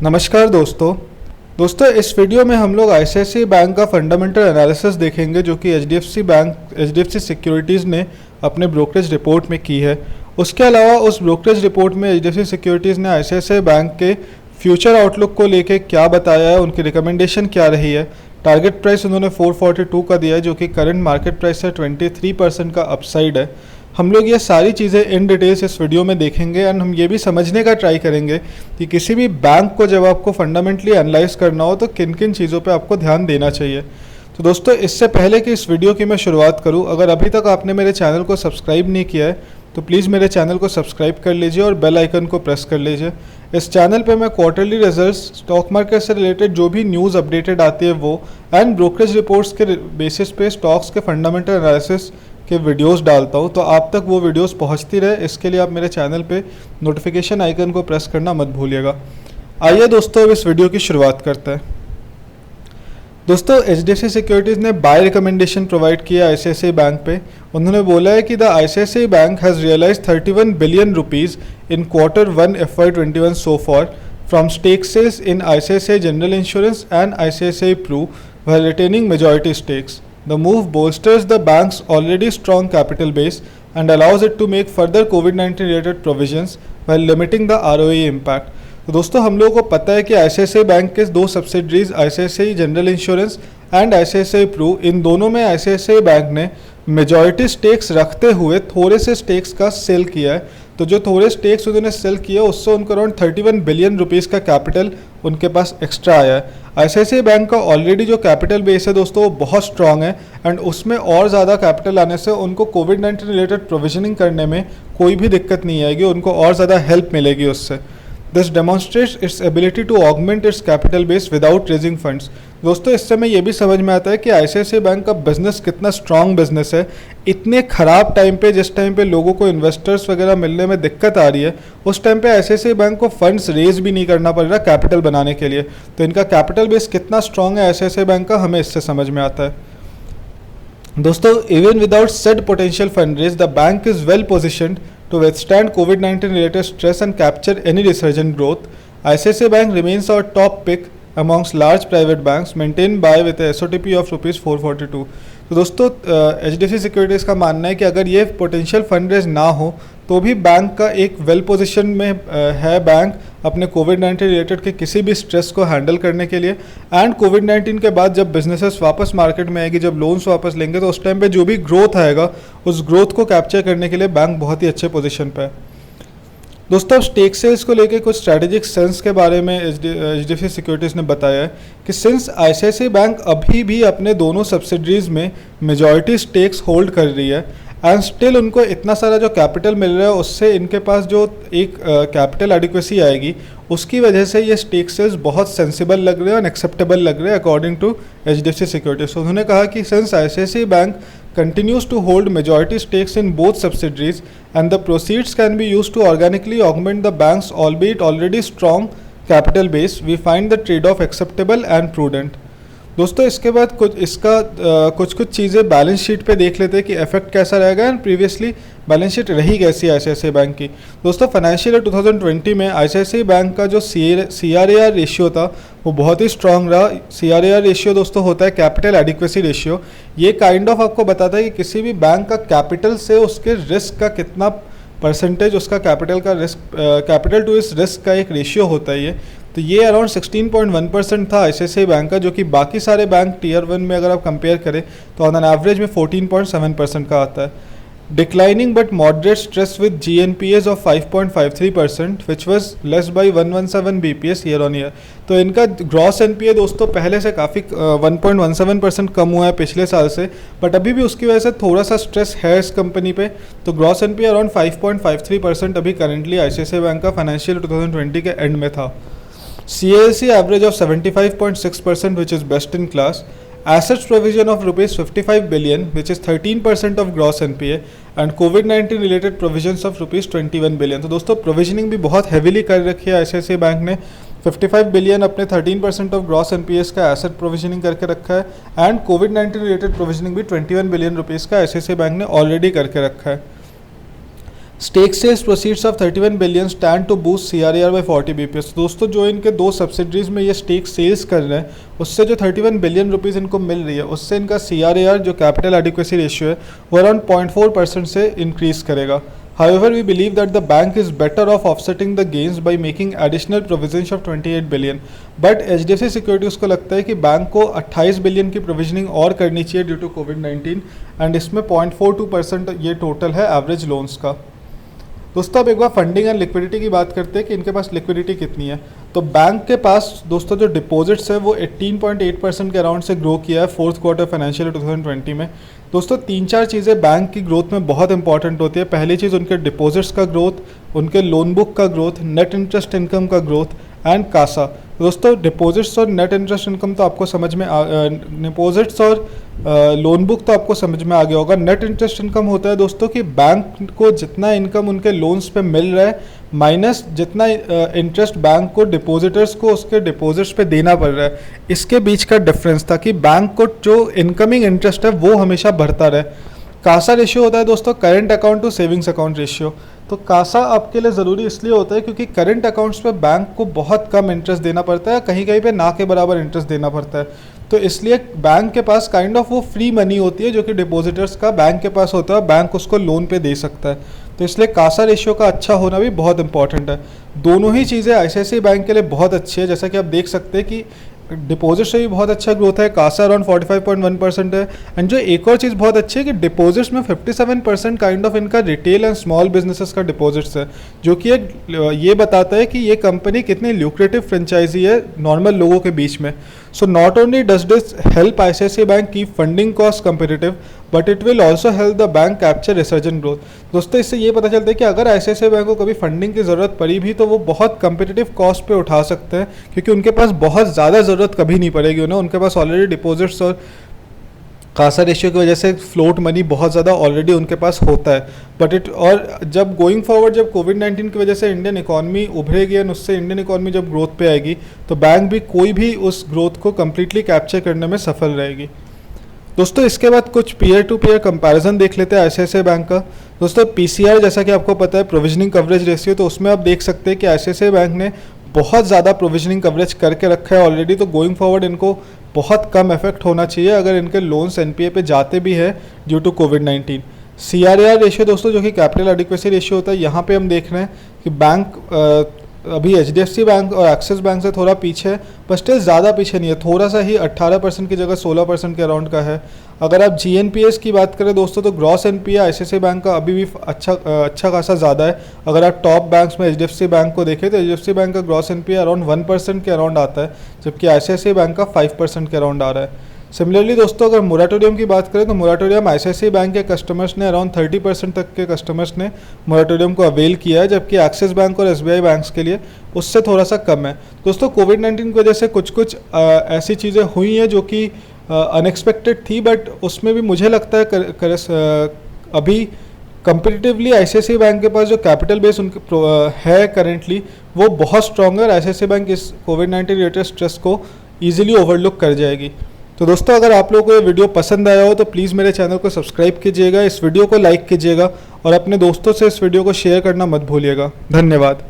नमस्कार दोस्तों इस वीडियो में हम लोग आईसीआईसीआई बैंक का फंडामेंटल एनालिसिस देखेंगे जो कि एचडीएफसी सिक्योरिटीज़ ने अपने ब्रोकरेज रिपोर्ट में की है। उसके अलावा उस ब्रोकरेज रिपोर्ट में एचडीएफसी सिक्योरिटीज़ ने आईसीआईसीआई बैंक के फ्यूचर आउटलुक को लेके क्या बताया है, उनकी रिकमेंडेशन क्या रही है। टारगेट प्राइस उन्होंने 442 का दिया है जो कि करंट मार्केट प्राइस से 23% का अपसाइड है। हम लोग ये सारी चीज़ें इन डिटेल्स इस वीडियो में देखेंगे एंड हम ये भी समझने का ट्राई करेंगे कि किसी भी बैंक को जब आपको फंडामेंटली एनालाइज करना हो तो किन किन चीज़ों पे आपको ध्यान देना चाहिए। तो दोस्तों इससे पहले कि इस वीडियो की मैं शुरुआत करूं, अगर अभी तक आपने मेरे चैनल को सब्सक्राइब नहीं किया है तो प्लीज़ मेरे चैनल को सब्सक्राइब कर लीजिए और बेल आइकन को प्रेस कर लीजिए। इस चैनल पे मैं क्वार्टरली रिजल्ट्स, स्टॉक मार्केट से रिलेटेड जो भी न्यूज़ अपडेटेड आती है वो एंड ब्रोकरेज रिपोर्ट्स के बेसिस पे स्टॉक्स के फंडामेंटल एनालिसिस के वीडियोस डालता हूँ। तो आप तक वो वीडियोस पहुँचती रहे इसके लिए आप मेरे चैनल पे नोटिफिकेशन आइकन को प्रेस करना मत भूलिएगा। आइए दोस्तों अब इस वीडियो की शुरुआत करते हैं। दोस्तों एचडीएफसी सिक्योरिटीज़ ने बाय रिकमेंडेशन प्रोवाइड किया आईसीआईसीआई बैंक पे। उन्होंने बोला है कि the ICICI bank has realise 31 billion rupees in Q1 FY21 so for from stake sales in ICICI general insurance and ICICI Pru while retaining majority stakes. The move bolsters the bank's already strong capital base and allows it to make further COVID-19 related provisions while limiting the ROE impact. तो दोस्तों हम लोगों को पता है कि ICICI bank के दो subsidiaries ICICI general insurance and ICICI Pru, इन दोनों में आईसीआईसीआई बैंक ने मेजॉरिटी स्टेक्स रखते हुए थोड़े से स्टेक्स का सेल किया है। तो जो थोड़े स्टेक्स उन्होंने सेल किया उससे उनको अराउंड 31 बिलियन रुपीज़ का कैपिटल उनके पास एक्स्ट्रा आया है। आईसीआईसीआई बैंक का ऑलरेडी जो कैपिटल बेस है दोस्तों वो बहुत स्ट्रांग है एंड उसमें और ज़्यादा कैपिटल आने से उनको कोविड-19 रिलेटेड प्रोविजनिंग करने में कोई भी दिक्कत नहीं आएगी, उनको और ज़्यादा हेल्प मिलेगी उससे। This demonstrates its ability to augment its capital base without raising funds. दोस्तों इससे हमें ये भी समझ में आता है कि आईसीआईसीआई बैंक का बिजनेस कितना स्ट्रांग बिजनेस है। इतने ख़राब टाइम पे, जिस टाइम पे लोगों को इन्वेस्टर्स वगैरह मिलने में दिक्कत आ रही है, उस टाइम पे आईसीआईसीआई बैंक को फंड्स रेज भी नहीं करना पड़ रहा कैपिटल बनाने के लिए। तो इनका कैपिटल बेस कितना स्ट्रांग है आईसीआईसीआई बैंक का, हमें इससे समझ में आता है। दोस्तों even without said potential fund raise, the bank is well positioned to withstand COVID-19 related stress and capture any resurgent growth. ICICI Bank remains our top pick amongst large private banks, maintained by with a SOTP of ₹442. तो दोस्तों HDFC securities का मानना है कि अगर ये potential fund raise ना हो तो भी बैंक का एक वेल पोजीशन में है बैंक अपने कोविड-19 रिलेटेड के किसी भी स्ट्रेस को हैंडल करने के लिए। एंड कोविड-19 के बाद जब बिजनेसेस वापस मार्केट में आएगी, जब लोन्स वापस लेंगे तो उस टाइम पे जो भी ग्रोथ आएगा उस ग्रोथ को कैप्चर करने के लिए बैंक बहुत ही अच्छे पोजीशन पे है। दोस्तों स्टेक सेल्स को लेके कुछ स्ट्रैटेजिक सेंस के बारे में एचडीएफसी सिक्योरिटीज़ ने बताया है कि सिंस आईसीआईसीआई बैंक अभी भी अपने दोनों सब्सिडरीज में मेजॉरिटी स्टेक्स होल्ड कर रही है एंड स्टिल उनको इतना सारा जो कैपिटल मिल रहा है उससे इनके पास जो एक कैपिटल एडिक्वेसी आएगी उसकी वजह से ये स्टेक सेल्स बहुत सेंसिबल लग रहे हैं और एक्सेप्टेबल लग रहे हैं अकॉर्डिंग टू एचडीएफसी सिक्योरिटीज। उन्होंने कहा कि since ICICI bank continues to hold majority stakes in both subsidiaries and the proceeds can be used to organically augment the bank's albeit already strong capital base, we find the trade-off acceptable and prudent. दोस्तों इसके बाद कुछ चीज़ें balance sheet पे देख लेते हैं कि इफेक्ट कैसा रहेगा एंड प्रीवियसली बैलेंस शीट रही कैसी आईसीआईसीआई बैंक की। दोस्तों फाइनेंशियल ईयर 2020 में आईसीआईसीआई बैंक का जो CRAR रेशियो था वो बहुत ही स्ट्रांग रहा। CRAR रेशियो दोस्तों होता है कैपिटल एडिक्वेसी रेशियो। ये काइंड ऑफ आपको बताता है कि किसी भी बैंक का कैपिटल से उसके रिस्क का कितना परसेंटेज उसका कैपिटल टू इस रिस्क का एक रेशियो होता है ये। तो ये अराउंड 16.1% था आईसीआईसीआई बैंक का, जो कि बाकी सारे बैंक टियर 1 में अगर आप कंपेयर करें तो ऑन एन एवरेज में 14.7% का आता है। Declining but moderate stress with GNPAs of 5.53% which was less by 117 BPS year on year. तो इनका ग्रॉस NPA दोस्तों पहले से काफ़ी 1.17% कम हुआ है पिछले साल से, बट अभी भी उसकी वजह से थोड़ा सा स्ट्रेस है इस कंपनी पे। तो ग्रॉस NPA अराउंड 5.53% अभी करेंटली आईसीआईसीआई बैंक का फाइनेंशियल 2020 के एंड में था। CAC average of 75.6% which is best in class. Assets provision of ₹55 billion which is 13% of gross NPA and COVID-19 related provisions of ₹21 billion. तो दोस्तों provisioning भी बहुत heavily कर रखी है आईसीआईसीआई बैंक ने। 55 बिलियन अपने 13% ऑफ ग्रॉस NPAs का एसेट प्रोविजनिंग करके रखा है एंड कोविड-19 रिलेटेड प्रोविजनिंग भी 21 बिलियन रुपीज़ का आईसीआईसीआई बैंक ने ऑलरेडी करके रखा है। Stake sales proceeds of 31 billion stand to boost CRAR by 40 BPS। दोस्तों जो इनके दो सब्सिडरीज में ये स्टेक सेल्स कर रहे हैं उससे जो 31 बिलियन रुपीज़ इनको मिल रही है उससे इनका CRAR जो कैपिटल एडिक्वेसी रेशियो है वो अराउंड 0.4% से इंक्रीज करेगा। However, we believe that the bank is better off offsetting the gains by making additional provisions of 28 billion. But HDFC Securities को लगता है कि बैंक को 28 बिलियन की प्रोविजनिंग और करनी चाहिए ड्यू टू कोविड-19 एंड इसमें 0.42% ये टोटल है एवरेज लोन्स का। दोस्तों अब एक बार फंडिंग एंड लिक्विडिटी की बात करते हैं कि इनके पास लिक्विडिटी कितनी है। तो बैंक के पास दोस्तों जो डिपॉजिट्स है वो 18.8% के अराउंड से ग्रो किया है फोर्थ क्वार्टर फाइनेंशियल 2020 में। दोस्तों 3-4 चीज़ें बैंक की ग्रोथ में बहुत इंपॉर्टेंट होती है। पहली चीज़ उनके डिपॉजिट्स का ग्रोथ, उनके लोन बुक का ग्रोथ, नेट इंटरेस्ट इनकम का ग्रोथ एंड कासा। दोस्तों डिपॉजिट्स और नेट इंटरेस्ट इनकम तो आपको समझ में डिपॉजिट्स और लोन बुक तो आपको समझ में आ गया होगा। नेट इंटरेस्ट इनकम होता है दोस्तों कि बैंक को जितना इनकम उनके लोन्स पे मिल रहा है माइनस जितना इंटरेस्ट बैंक को डिपॉजिटर्स को उसके डिपॉजिट्स पे देना पड़ रहा है, इसके बीच का डिफरेंस था कि बैंक को जो इनकमिंग इंटरेस्ट है वो हमेशा बढ़ता रहे। कासा रेशियो होता है दोस्तों current account to savings account ratio. तो कासा आपके लिए ज़रूरी इसलिए होता है क्योंकि करंट अकाउंट्स पे बैंक को बहुत कम इंटरेस्ट देना पड़ता है, कहीं कहीं पे ना के बराबर इंटरेस्ट देना पड़ता है। तो इसलिए बैंक के पास काइंड ऑफ वो फ्री मनी होती है जो कि डिपॉजिटर्स का बैंक के पास होता है, बैंक उसको लोन पे दे सकता है। तो इसलिए कासा रेशियो का अच्छा होना भी बहुत इंपॉर्टेंट है। दोनों ही चीज़ें ICICI बैंक के लिए बहुत अच्छी है। जैसा कि आप देख सकते हैं कि डिपॉजिट से भी बहुत अच्छा ग्रोथ है, कासा अराउंड 45.1% है। एंड जो एक और चीज़ बहुत अच्छी है कि डिपॉजिट्स में 57% काइंड ऑफ इनका रिटेल एंड स्मॉल बिजनेसेस का डिपॉजिट्स है, जो कि एक ये बताता है कि ये कंपनी कितनी ल्यूक्रेटिव फ्रेंचाइजी है नॉर्मल लोगों के बीच में। So not only does this help ICICI bank keep funding cost competitive but it will also help the bank capture resurgent growth. दोस्तों इससे ये पता चलता है कि अगर ICICI बैंक को कभी फंडिंग की ज़रूरत पड़ी भी तो वो बहुत कंपेटिटिव कॉस्ट पे उठा सकते हैं क्योंकि उनके पास बहुत ज़्यादा ज़रूरत कभी नहीं पड़ेगी उन्हें। उनके पास ऑलरेडी डिपॉजिट्स और कासा रेशियो की वजह से फ्लोट मनी बहुत ज़्यादा ऑलरेडी उनके पास होता है। बट इट और जब गोइंग फॉरवर्ड जब कोविड-19 की वजह से इंडियन इकॉनमी उभरेगी एंड उससे इंडियन इकॉनमी जब ग्रोथ पे आएगी तो बैंक भी कोई भी उस ग्रोथ को कम्प्लीटली कैप्चर करने में सफल रहेगी। दोस्तों इसके बाद कुछ पीयर टू पीयर कंपैरिजन देख लेते हैं ICICI बैंक का। दोस्तों PCR जैसा कि आपको पता है प्रोविजनिंग कवरेज रेशियो, तो उसमें आप देख सकते हैं कि ICICI बैंक ने बहुत ज़्यादा प्रोविजनिंग कवरेज करके रखा है ऑलरेडी। तो गोइंग फॉरवर्ड इनको बहुत कम इफेक्ट होना चाहिए अगर इनके लोन्स NPA पे जाते भी है ड्यू टू कोविड-19। CRAR रेशियो दोस्तों जो कि कैपिटल एडिक्वेसी रेशियो होता है, यहाँ पे हम देख रहे हैं कि बैंक अभी HDFC बैंक और एक्सिस बैंक से थोड़ा पीछे है पर स्टिल ज़्यादा पीछे नहीं है, थोड़ा सा ही 18% की जगह 16% के अराउंड का है। अगर आप GNPA की बात करें दोस्तों तो ग्रॉस NPA ICICI बैंक का अभी भी अच्छा खासा ज़्यादा है। अगर आप टॉप बैंक्स में HDFC बैंक को देखें तो HDFC बैंक का ग्रॉस NPA अराउंड 1% के अराउंड आता है जबकि ICICI बैंक का 5% के अराउंड आ रहा है। सिमिलरली दोस्तों अगर मोराटोरियम की बात करें तो मोराटोरियम ICICI बैंक के कस्टमर्स ने अराउंड 30% तक के कस्टमर्स ने मोराटोरियम को अवेल किया है जबकि एक्सिस बैंक और SBI बैंक्स के लिए उससे थोड़ा सा कम है। दोस्तों कोविड-19 की वजह से कुछ ऐसी चीज़ें हुई हैं जो कि अनएक्सपेक्टेड थी बट उसमें भी मुझे लगता है अभी कंपेटिटिवली ICICI बैंक के पास जो कैपिटल बेस उनके है करेंटली वो बहुत स्ट्रॉन्ग है और ICICI बैंक इस कोविड-19 रिलेटेड स्ट्रेस को ईजिली ओवरलुक कर जाएगी। तो दोस्तों अगर आप लोगों को ये वीडियो पसंद आया हो तो प्लीज़ मेरे चैनल को सब्सक्राइब कीजिएगा, इस वीडियो को लाइक कीजिएगा और अपने दोस्तों से इस वीडियो को शेयर करना मत भूलिएगा। धन्यवाद।